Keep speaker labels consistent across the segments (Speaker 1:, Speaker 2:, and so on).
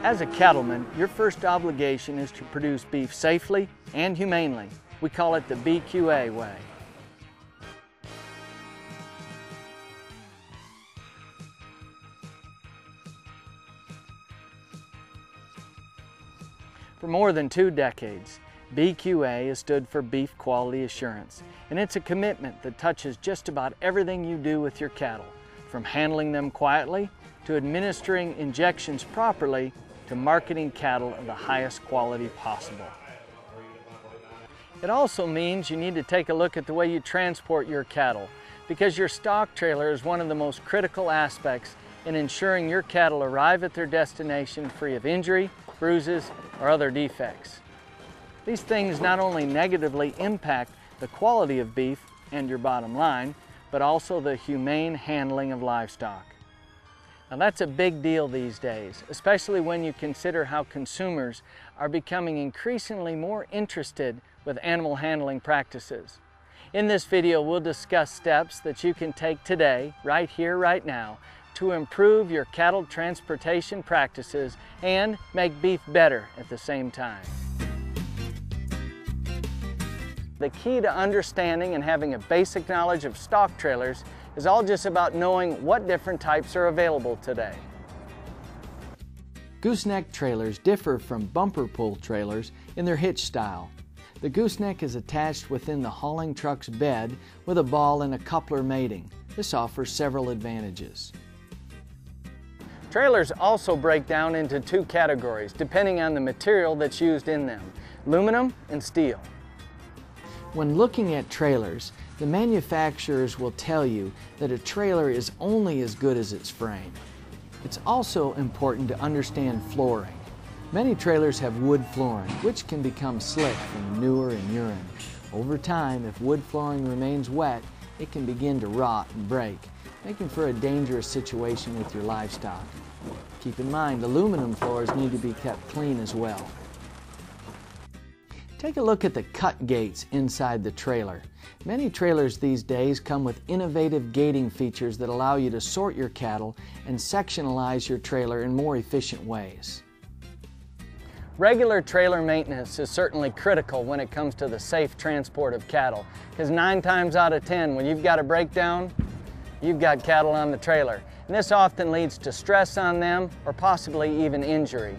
Speaker 1: As a cattleman, your first obligation is to produce beef safely and humanely. We call it the BQA way. For more than 2 decades, BQA has stood for Beef Quality Assurance, and it's a commitment that touches just about everything you do with your cattle, from handling them quietly, to administering injections properly, to marketing cattle of the highest quality possible. It also means you need to take a look at the way you transport your cattle, because your stock trailer is one of the most critical aspects in ensuring your cattle arrive at their destination free of injury, bruises, or other defects. These things not only negatively impact the quality of beef and your bottom line, but also the humane handling of livestock. Now that's a big deal these days, especially when you consider how consumers are becoming increasingly more interested with animal handling practices. In this video, we'll discuss steps that you can take today, right here, right now, to improve your cattle transportation practices and make beef better at the same time. The key to understanding and having a basic knowledge of stock trailers is all just about knowing what different types are available today. Gooseneck trailers differ from bumper pull trailers in their hitch style. The gooseneck is attached within the hauling truck's bed with a ball and a coupler mating. This offers several advantages. Trailers also break down into 2 categories depending on the material that's used in them: aluminum and steel. When looking at trailers, the manufacturers will tell you that a trailer is only as good as its frame. It's also important to understand flooring. Many trailers have wood flooring, which can become slick from manure and urine. Over time, if wood flooring remains wet, it can begin to rot and break, making for a dangerous situation with your livestock. Keep in mind, aluminum floors need to be kept clean as well. Take a look at the cut gates inside the trailer. Many trailers these days come with innovative gating features that allow you to sort your cattle and sectionalize your trailer in more efficient ways. Regular trailer maintenance is certainly critical when it comes to the safe transport of cattle, because 9 times out of 10, when you've got a breakdown, you've got cattle on the trailer. And this often leads to stress on them or possibly even injury.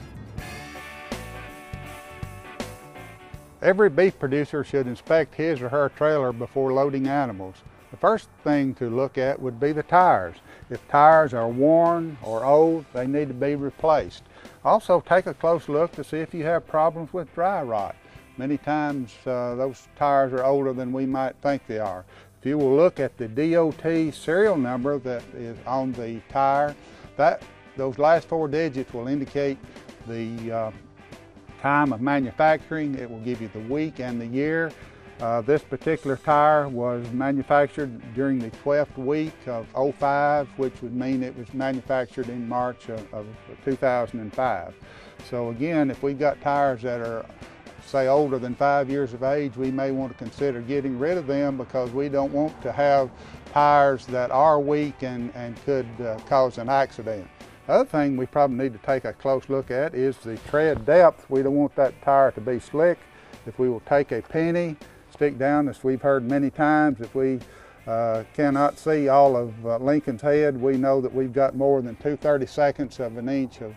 Speaker 2: Every beef producer should inspect his or her trailer before loading animals. The first thing to look at would be the tires. If tires are worn or old, they need to be replaced. Also, take a close look to see if you have problems with dry rot. Many times those tires are older than we might think they are. If you will look at the DOT serial number that is on the tire, those last 4 digits will indicate the time of manufacturing. It will give you the week and the year. This particular tire was manufactured during the 12th week of 05, which would mean it was manufactured in March of 2005. So again, if we've got tires that are, say, older than 5 years of age, we may want to consider getting rid of them, because we don't want to have tires that are weak and could cause an accident. The other thing we probably need to take a close look at is the tread depth. We don't want that tire to be slick. If we will take a penny, stick down, as we've heard many times, if we cannot see all of Lincoln's head, we know that we've got more than 2/32 of an inch of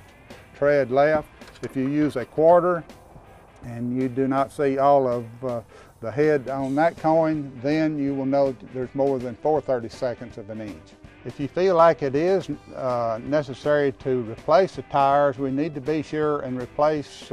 Speaker 2: tread left. If you use a quarter and you do not see all of the head on that coin, then you will know there's more than 4/32 of an inch. If you feel like it is necessary to replace the tires, we need to be sure and replace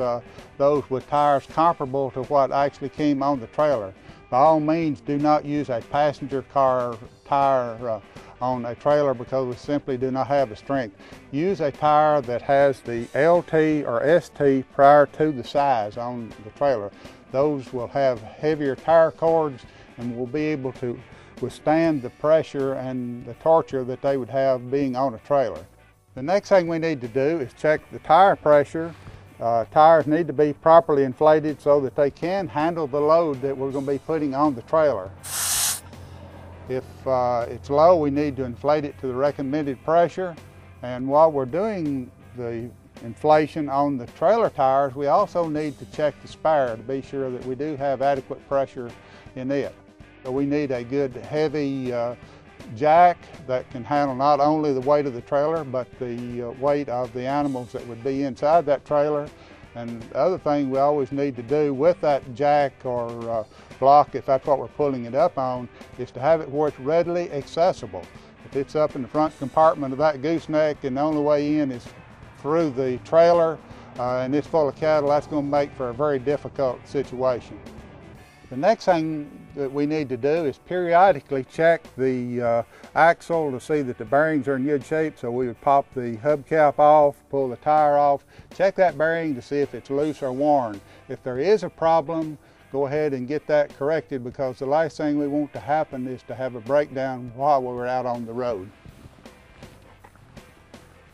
Speaker 2: those with tires comparable to what actually came on the trailer. By all means, do not use a passenger car tire on a trailer, because we simply do not have the strength. Use a tire that has the LT or ST prior to the size on the trailer. Those will have heavier tire cords and will be able to withstand the pressure and the torture that they would have being on a trailer. The next thing we need to do is check the tire pressure. Tires need to be properly inflated so that they can handle the load that we're going to be putting on the trailer. If it's low, we need to inflate it to the recommended pressure. And while we're doing the inflation on the trailer tires, we also need to check the spare to be sure that we do have adequate pressure in it. So we need a good heavy jack that can handle not only the weight of the trailer, but the weight of the animals that would be inside that trailer. And the other thing we always need to do with that jack or block, if that's what we're pulling it up on, is to have it where it's readily accessible. If it's up in the front compartment of that gooseneck and the only way in is through the trailer and it's full of cattle, that's going to make for a very difficult situation. The next thing that we need to do is periodically check the axle to see that the bearings are in good shape. So we would pop the hubcap off, pull the tire off, check that bearing to see if it's loose or worn. If there is a problem, go ahead and get that corrected, because the last thing we want to happen is to have a breakdown while we're out on the road.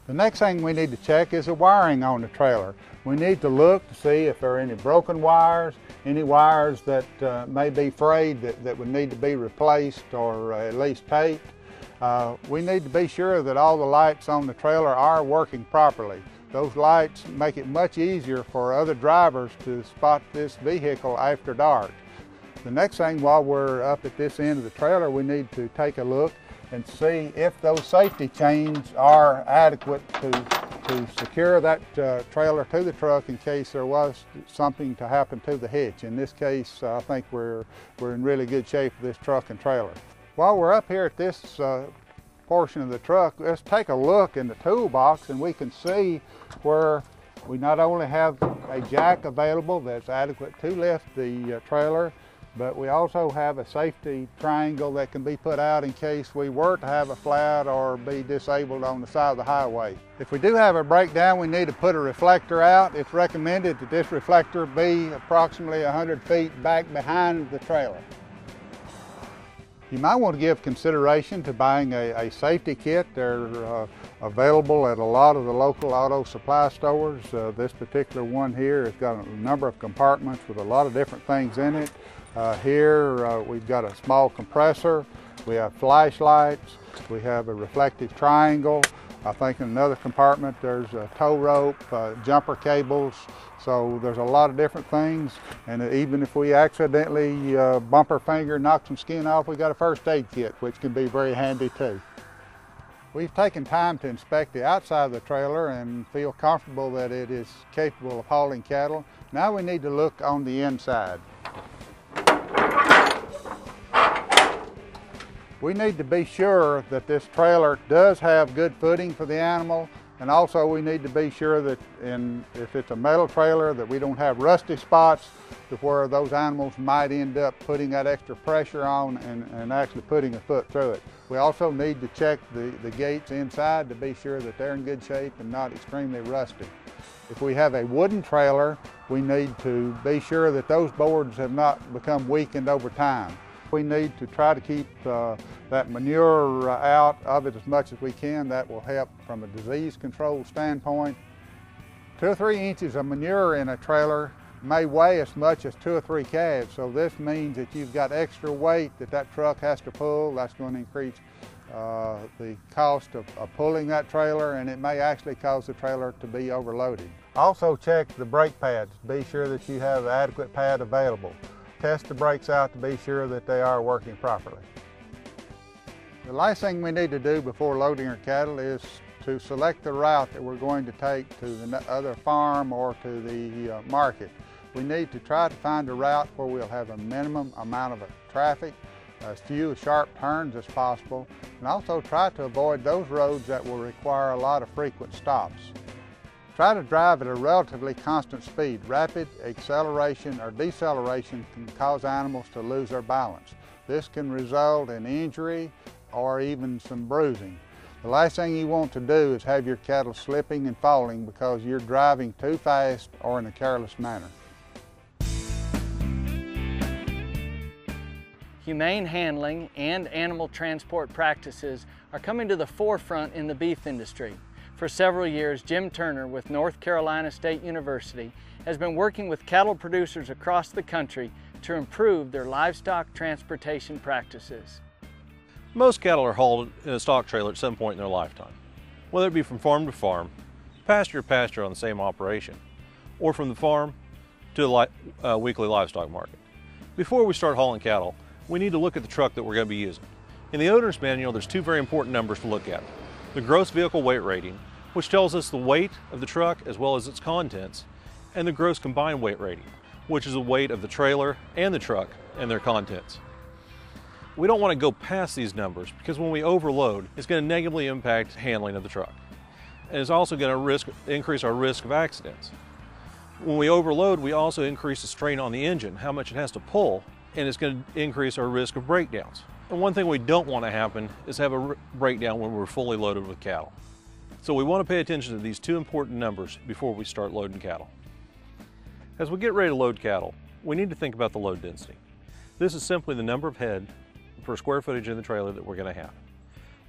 Speaker 2: The next thing we need to check is the wiring on the trailer. We need to look to see if there are any broken wires, any wires that may be frayed that would need to be replaced or at least taped. We need to be sure that all the lights on the trailer are working properly. Those lights make it much easier for other drivers to spot this vehicle after dark. The next thing, while we're up at this end of the trailer, we need to take a look and see if those safety chains are adequate to secure that trailer to the truck in case there was something to happen to the hitch. In this case, I think we're in really good shape with this truck and trailer. While we're up here at this portion of the truck, let's take a look in the toolbox, and we can see where we not only have a jack available that's adequate to lift the trailer, but we also have a safety triangle that can be put out in case we were to have a flat or be disabled on the side of the highway. If we do have a breakdown, we need to put a reflector out. It's recommended that this reflector be approximately 100 feet back behind the trailer. You might want to give consideration to buying a safety kit. They're available at a lot of the local auto supply stores. This particular one here has got a number of compartments with a lot of different things in it. Here we've got a small compressor, we have flashlights, we have a reflective triangle. I think in another compartment there's a tow rope, jumper cables. So there's a lot of different things, and even if we accidentally bump our finger, knock some skin off, we got a first aid kit, which can be very handy too. We've taken time to inspect the outside of the trailer and feel comfortable that it is capable of hauling cattle. Now we need to look on the inside. We need to be sure that this trailer does have good footing for the animal, and also we need to be sure that if it's a metal trailer, that we don't have rusty spots to where those animals might end up putting that extra pressure on and actually putting a foot through it. We also need to check the gates inside to be sure that they're in good shape and not extremely rusty. If we have a wooden trailer, we need to be sure that those boards have not become weakened over time. We need to try to keep that manure out of it as much as we can. That will help from a disease control standpoint. 2 or 3 inches of manure in a trailer may weigh as much as 2 or 3 calves. So this means that you've got extra weight that truck has to pull. That's going to increase the cost of pulling that trailer, and it may actually cause the trailer to be overloaded. Also check the brake pads. Be sure that you have an adequate pad available. Test the brakes out to be sure that they are working properly. The last thing we need to do before loading our cattle is to select the route that we're going to take to the other farm or to the market. We need to try to find a route where we'll have a minimum amount of traffic, as few sharp turns as possible, and also try to avoid those roads that will require a lot of frequent stops. Try to drive at a relatively constant speed. Rapid acceleration or deceleration can cause animals to lose their balance. This can result in injury or even some bruising. The last thing you want to do is have your cattle slipping and falling because you're driving too fast or in a careless manner.
Speaker 1: Humane handling and animal transport practices are coming to the forefront in the beef industry. For several years, Jim Turner with North Carolina State University has been working with cattle producers across the country to improve their livestock transportation practices.
Speaker 3: Most cattle are hauled in a stock trailer at some point in their lifetime. Whether it be from farm to farm, pasture to pasture on the same operation, or from the farm to a weekly livestock market. Before we start hauling cattle, we need to look at the truck that we're going to be using. In the owner's manual, there's two very important numbers to look at. The gross vehicle weight rating, which tells us the weight of the truck as well as its contents, and the gross combined weight rating, which is the weight of the trailer and the truck and their contents. We don't want to go past these numbers because when we overload, it's going to negatively impact handling of the truck. And it's also going to increase our risk of accidents. When we overload, we also increase the strain on the engine, how much it has to pull, and it's going to increase our risk of breakdowns. And one thing we don't want to happen is have a breakdown when we're fully loaded with cattle. So we want to pay attention to these two important numbers before we start loading cattle. As we get ready to load cattle, we need to think about the load density. This is simply the number of head per square footage in the trailer that we're going to have.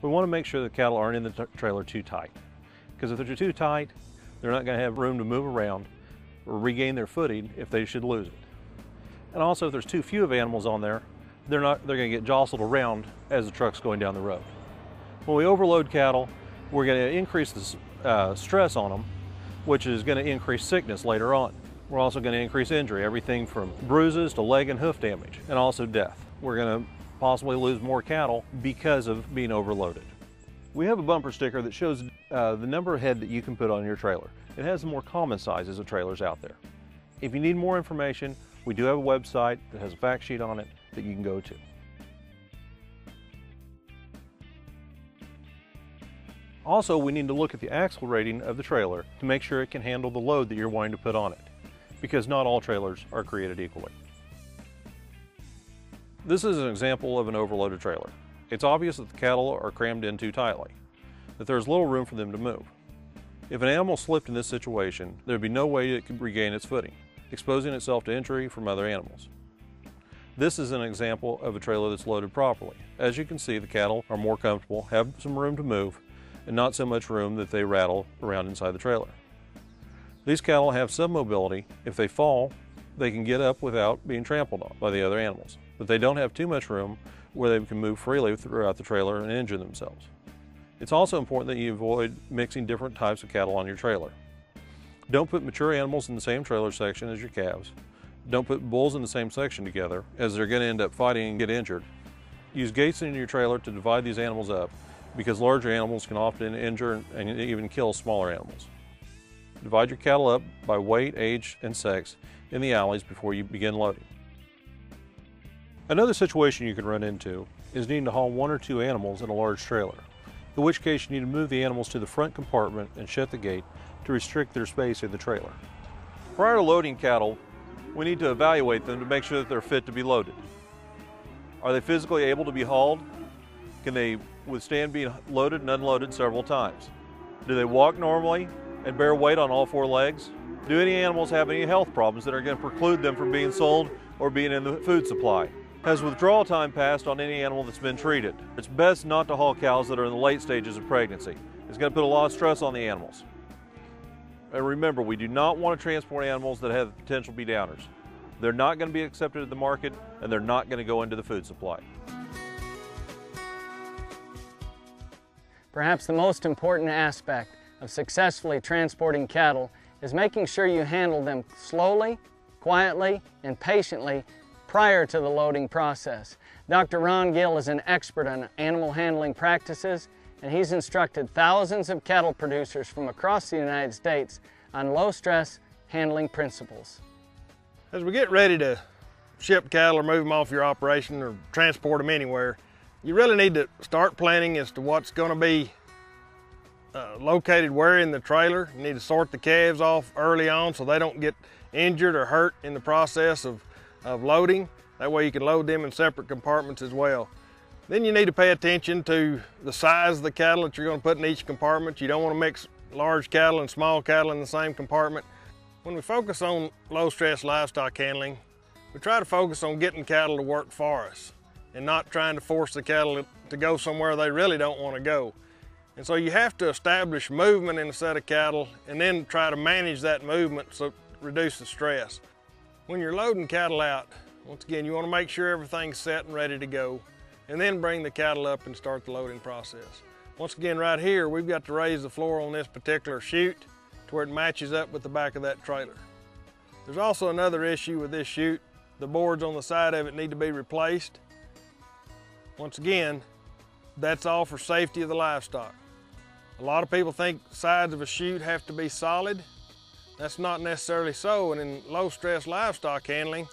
Speaker 3: We want to make sure the cattle aren't in the trailer too tight, because if they're too tight, they're not going to have room to move around or regain their footing if they should lose it. And also, if there's too few of animals on there, they're going to get jostled around as the truck's going down the road. When we overload cattle, we're going to increase the stress on them, which is going to increase sickness later on. We're also going to increase injury, everything from bruises to leg and hoof damage, and also death. We're going to possibly lose more cattle because of being overloaded. We have a bumper sticker that shows the number of head that you can put on your trailer. It has the more common sizes of trailers out there. If you need more information, we do have a website that has a fact sheet on it that you can go to. Also, we need to look at the axle rating of the trailer to make sure it can handle the load that you're wanting to put on it, because not all trailers are created equally. This is an example of an overloaded trailer. It's obvious that the cattle are crammed in too tightly, that there's little room for them to move. If an animal slipped in this situation, there'd be no way it could regain its footing, exposing itself to injury from other animals. This is an example of a trailer that's loaded properly. As you can see, the cattle are more comfortable, have some room to move, and not so much room that they rattle around inside the trailer. These cattle have some mobility. If they fall, they can get up without being trampled on by the other animals. But they don't have too much room where they can move freely throughout the trailer and injure themselves. It's also important that you avoid mixing different types of cattle on your trailer. Don't put mature animals in the same trailer section as your calves. Don't put bulls in the same section together, as they're going to end up fighting and get injured. Use gates in your trailer to divide these animals up, because larger animals can often injure and even kill smaller animals. Divide your cattle up by weight, age, and sex in the alleys before you begin loading. Another situation you can run into is needing to haul one or two animals in a large trailer, in which case you need to move the animals to the front compartment and shut the gate to restrict their space in the trailer. Prior to loading cattle, we need to evaluate them to make sure that they're fit to be loaded. Are they physically able to be hauled? Can they withstand being loaded and unloaded several times? Do they walk normally and bear weight on all four legs? Do any animals have any health problems that are going to preclude them from being sold or being in the food supply? Has withdrawal time passed on any animal that's been treated? It's best not to haul cows that are in the late stages of pregnancy. It's going to put a lot of stress on the animals. And remember, we do not want to transport animals that have the potential to be downers. They're not going to be accepted at the market, and they're not going to go into the food supply.
Speaker 1: Perhaps the most important aspect of successfully transporting cattle is making sure you handle them slowly, quietly, and patiently prior to the loading process. Dr. Ron Gill is an expert on animal handling practices, and he's instructed thousands of cattle producers from across the United States on low-stress handling principles.
Speaker 4: As we get ready to ship cattle or move them off your operation or transport them anywhere, you really need to start planning as to what's going to be located where in the trailer. You need to sort the calves off early on so they don't get injured or hurt in the process of loading. That way you can load them in separate compartments as well. Then you need to pay attention to the size of the cattle that you're going to put in each compartment. You don't want to mix large cattle and small cattle in the same compartment. When we focus on low-stress livestock handling, we try to focus on getting cattle to work for us and not trying to force the cattle to go somewhere they really don't want to go. And so you have to establish movement in a set of cattle and then try to manage that movement so reduce the stress. When you're loading cattle out, once again, you want to make sure everything's set and ready to go, and then bring the cattle up and start the loading process. Once again, right here, we've got to raise the floor on this particular chute, to where it matches up with the back of that trailer. There's also another issue with this chute. The boards on the side of it need to be replaced. Once again, that's all for safety of the livestock. A lot of people think sides of a chute have to be solid. That's not necessarily so, and in low stress livestock handling,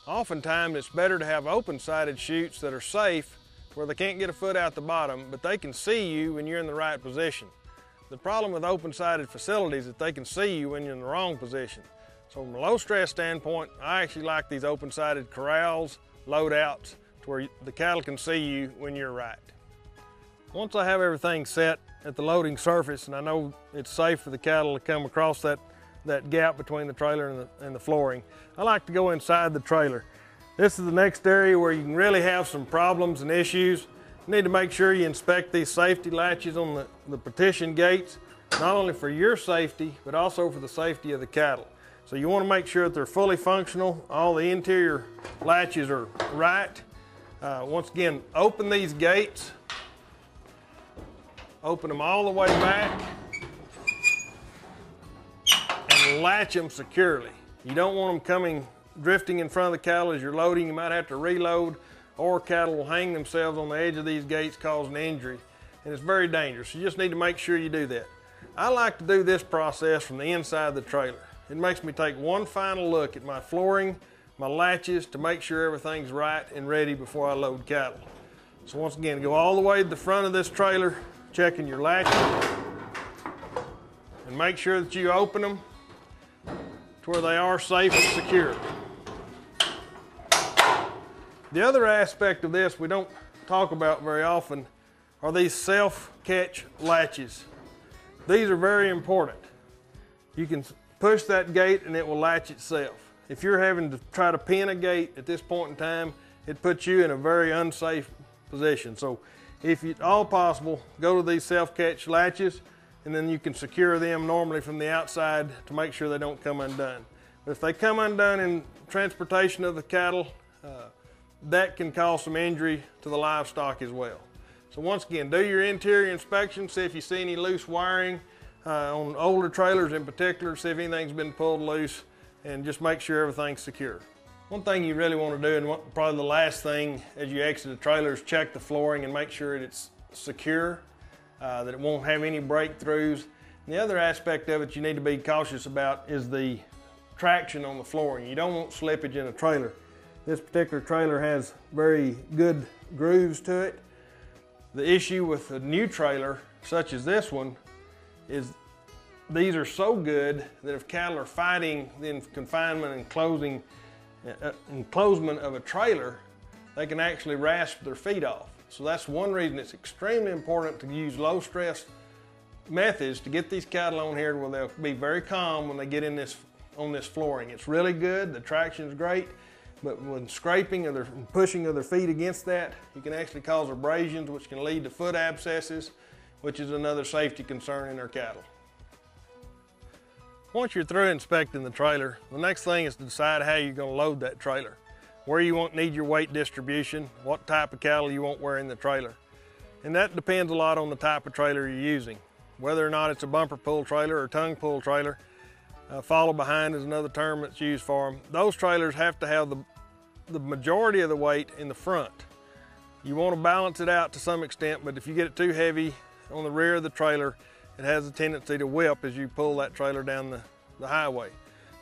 Speaker 4: oftentimes it's better to have open-sided chutes that are safe where they can't get a foot out the bottom, but they can see you when you're in the right position. The problem with open-sided facilities is that they can see you when you're in the wrong position. So from a low stress standpoint, I actually like these open-sided corrals, loadouts, to where the cattle can see you when you're right. Once I have everything set at the loading surface and I know it's safe for the cattle to come across that gap between the trailer and the flooring, I like to go inside the trailer. This is the next area where you can really have some problems and issues. You need to make sure you inspect these safety latches on the partition gates, not only for your safety, but also for the safety of the cattle. So you want to make sure that they're fully functional, all the interior latches are right. Once again, open these gates, open them all the way back, and latch them securely. You don't want them drifting in front of the cattle as you're loading. You might have to reload, or cattle will hang themselves on the edge of these gates causing injury, and it's very dangerous. You just need to make sure you do that. I like to do this process from the inside of the trailer. It makes me take one final look at my flooring, my latches, to make sure everything's right and ready before I load cattle. So once again, go all the way to the front of this trailer, checking your latches, and make sure that you open them to where they are safe and secure. The other aspect of this we don't talk about very often are these self-catch latches. These are very important. You can push that gate and it will latch itself. If you're having to try to pin a gate at this point in time, it puts you in a very unsafe position. So if at all possible, go to these self-catch latches, and then you can secure them normally from the outside to make sure they don't come undone. But if they come undone in transportation of the cattle, that can cause some injury to the livestock as well. So once again, do your interior inspection, see if you see any loose wiring on older trailers in particular, see if anything's been pulled loose, and just make sure everything's secure. One thing you really want to do, and probably the last thing as you exit the trailer, is check the flooring and make sure that it's secure, that it won't have any breakthroughs. And the other aspect of it you need to be cautious about is the traction on the flooring. You don't want slippage in a trailer. This particular trailer has very good grooves to it. The issue with a new trailer, such as this one, is these are so good that if cattle are fighting the confinement and enclosement of a trailer, they can actually rasp their feet off. So that's one reason it's extremely important to use low stress methods to get these cattle on here where they'll be very calm when they get in on this flooring. It's really good, the traction is great, but when scraping or pushing of their feet against that, you can actually cause abrasions, which can lead to foot abscesses, which is another safety concern in our cattle. Once you're through inspecting the trailer, the next thing is to decide how you're going to load that trailer. Where you need your weight distribution, what type of cattle you want wearing the trailer. And that depends a lot on the type of trailer you're using. Whether or not it's a bumper pull trailer or tongue pull trailer, follow behind is another term that's used for them. Those trailers have to have the majority of the weight in the front. You want to balance it out to some extent, but if you get it too heavy on the rear of the trailer, it has a tendency to whip as you pull that trailer down the highway.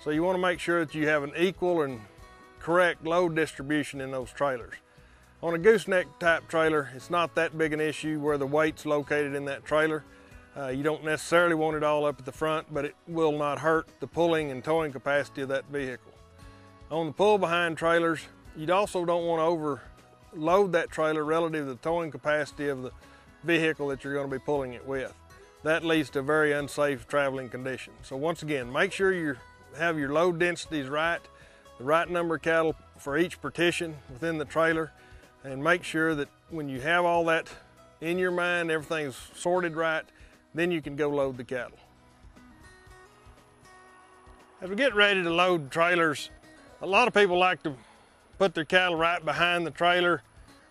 Speaker 4: So you want to make sure that you have an equal and correct load distribution in those trailers. On a gooseneck type trailer, it's not that big an issue where the weight's located in that trailer. You don't necessarily want it all up at the front, but it will not hurt the pulling and towing capacity of that vehicle. On the pull behind trailers, you also don't want to overload that trailer relative to the towing capacity of the vehicle that you're going to be pulling it with. That leads to very unsafe traveling conditions. So once again, make sure you have your load densities right, the right number of cattle for each partition within the trailer, and make sure that when you have all that in your mind, everything's sorted right, then you can go load the cattle. As we get ready to load trailers, a lot of people like to put their cattle right behind the trailer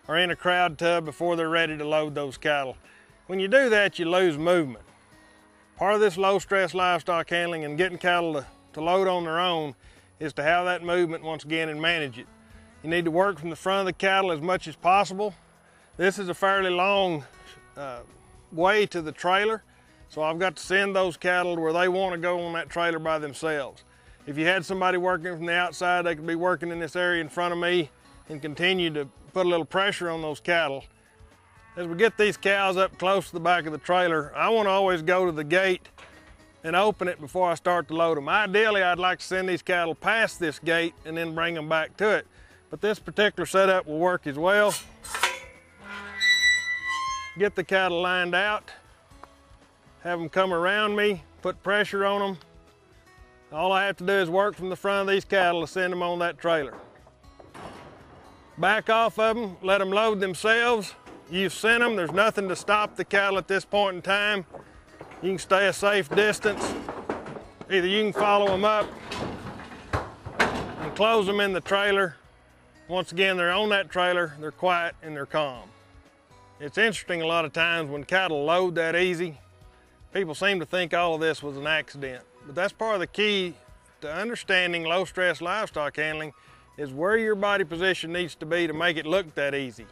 Speaker 4: or in a crowd tub before they're ready to load those cattle. When you do that, you lose movement. Part of this low stress livestock handling and getting cattle to load on their own is to have that movement once again and manage it. You need to work from the front of the cattle as much as possible. This is a fairly long way to the trailer, so I've got to send those cattle to where they want to go on that trailer by themselves. If you had somebody working from the outside, they could be working in this area in front of me and continue to put a little pressure on those cattle. As we get these cows up close to the back of the trailer, I want to always go to the gate and open it before I start to load them. Ideally, I'd like to send these cattle past this gate and then bring them back to it. But this particular setup will work as well. Get the cattle lined out, have them come around me, put pressure on them. All I have to do is work from the front of these cattle to send them on that trailer. Back off of them, let them load themselves. You've sent them, there's nothing to stop the cattle at this point in time. You can stay a safe distance. Either you can follow them up and close them in the trailer. Once again, they're on that trailer, they're quiet and they're calm. It's interesting a lot of times when cattle load that easy, people seem to think all of this was an accident. But that's part of the key to understanding low stress livestock handling is where your body position needs to be to make it look that easy.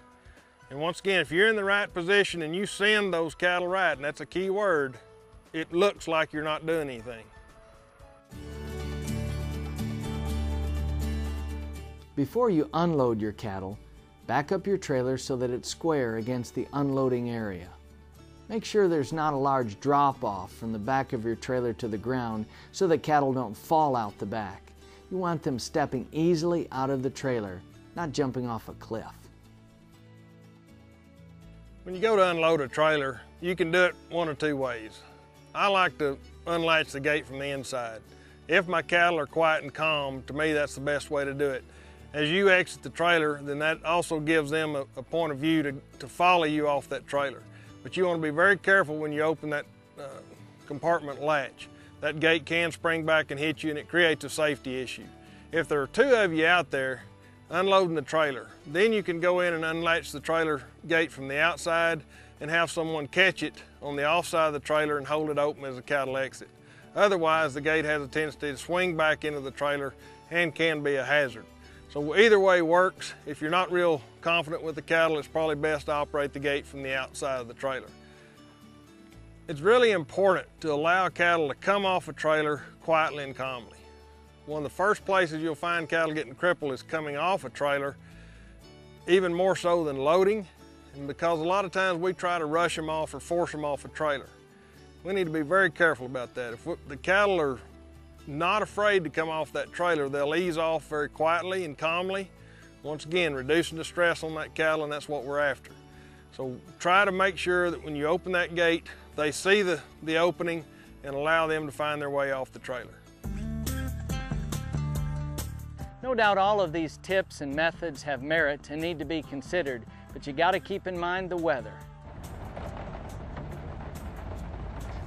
Speaker 4: And once again, if you're in the right position and you send those cattle right, and that's a key word, it looks like you're not doing anything.
Speaker 1: Before you unload your cattle, back up your trailer so that it's square against the unloading area. Make sure there's not a large drop-off from the back of your trailer to the ground so that cattle don't fall out the back. You want them stepping easily out of the trailer, not jumping off a cliff.
Speaker 4: When you go to unload a trailer, you can do it one of two ways. I like to unlatch the gate from the inside. If my cattle are quiet and calm, to me that's the best way to do it. As you exit the trailer, then that also gives them a point of view to follow you off that trailer. But you want to be very careful when you open that compartment latch. That gate can spring back and hit you and it creates a safety issue. If there are two of you out there unloading the trailer, then you can go in and unlatch the trailer gate from the outside and have someone catch it on the off side of the trailer and hold it open as the cattle exit. Otherwise, the gate has a tendency to swing back into the trailer and can be a hazard. So either way works. If you're not real confident with the cattle, it's probably best to operate the gate from the outside of the trailer. It's really important to allow cattle to come off a trailer quietly and calmly. One of the first places you'll find cattle getting crippled is coming off a trailer, even more so than loading, and because a lot of times we try to rush them off or force them off a trailer. We need to be very careful about that. If the cattle are not afraid to come off that trailer, they'll ease off very quietly and calmly. Once again, reducing the stress on that cattle, and that's what we're after. So try to make sure that when you open that gate, they see the opening and allow them to find their way off the trailer.
Speaker 1: No doubt all of these tips and methods have merit and need to be considered, but you got to keep in mind the weather.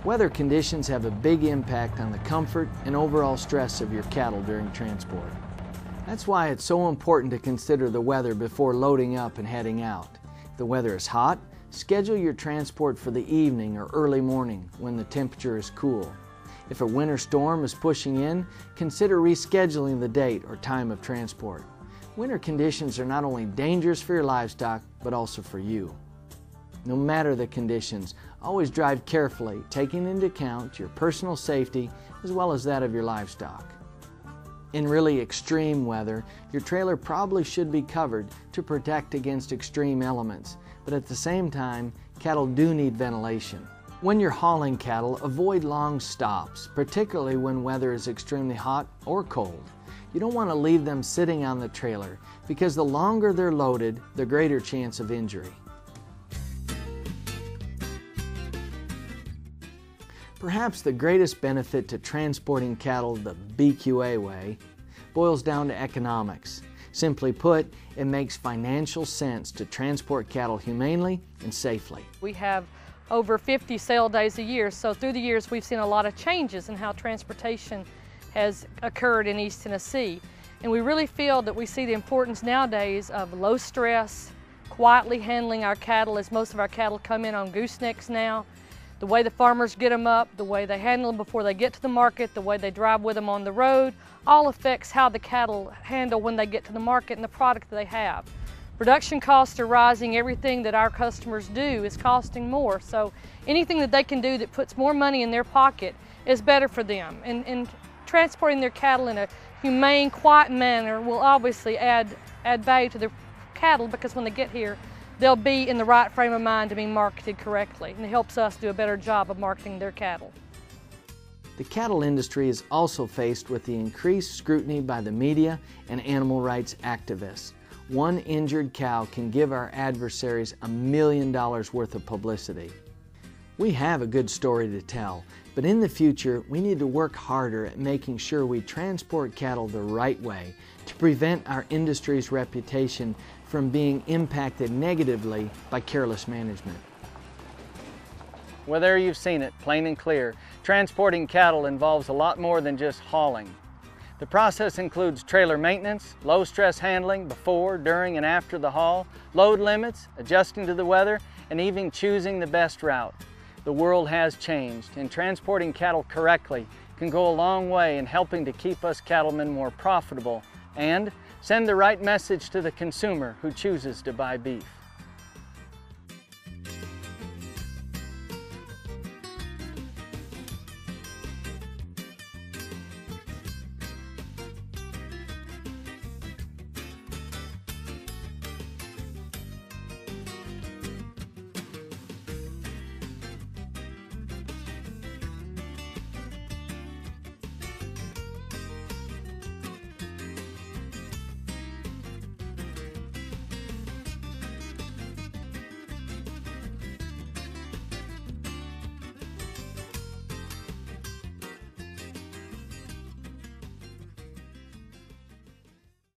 Speaker 1: Weather conditions have a big impact on the comfort and overall stress of your cattle during transport. That's why it's so important to consider the weather before loading up and heading out. If the weather is hot, schedule your transport for the evening or early morning when the temperature is cool. If a winter storm is pushing in, consider rescheduling the date or time of transport. Winter conditions are not only dangerous for your livestock, but also for you. No matter the conditions, always drive carefully, taking into account your personal safety as well as that of your livestock. In really extreme weather, your trailer probably should be covered to protect against extreme elements, but at the same time, cattle do need ventilation. When you're hauling cattle, avoid long stops, particularly when weather is extremely hot or cold. You don't want to leave them sitting on the trailer because the longer they're loaded, the greater chance of injury. Perhaps the greatest benefit to transporting cattle the BQA way boils down to economics. Simply put, it makes financial sense to transport cattle humanely and safely.
Speaker 5: We have over 50 sale days a year, so through the years we've seen a lot of changes in how transportation has occurred in East Tennessee. And we really feel that we see the importance nowadays of low stress, quietly handling our cattle, as most of our cattle come in on goosenecks now. the way the farmers get them up, the way they handle them before they get to the market, the way they drive with them on the road, all affects how the cattle handle when they get to the market and the product that they have. Production costs are rising. Everything that our customers do is costing more. So anything that they can do that puts more money in their pocket is better for them. And transporting their cattle in a humane, quiet manner will obviously add value to their cattle, because when they get here, they'll be in the right frame of mind to be marketed correctly, and it helps us do a better job of marketing their cattle.
Speaker 1: The cattle industry is also faced with the increased scrutiny by the media and animal rights activists. One injured cow can give our adversaries $1 million worth of publicity. We have a good story to tell, but in the future we need to work harder at making sure we transport cattle the right way to prevent our industry's reputation from being impacted negatively by careless management. Well, there you've seen it, plain and clear. Transporting cattle involves a lot more than just hauling. The process includes trailer maintenance, low-stress handling before, during, and after the haul, load limits, adjusting to the weather, and even choosing the best route. The world has changed, and transporting cattle correctly can go a long way in helping to keep us cattlemen more profitable and send the right message to the consumer who chooses to buy beef.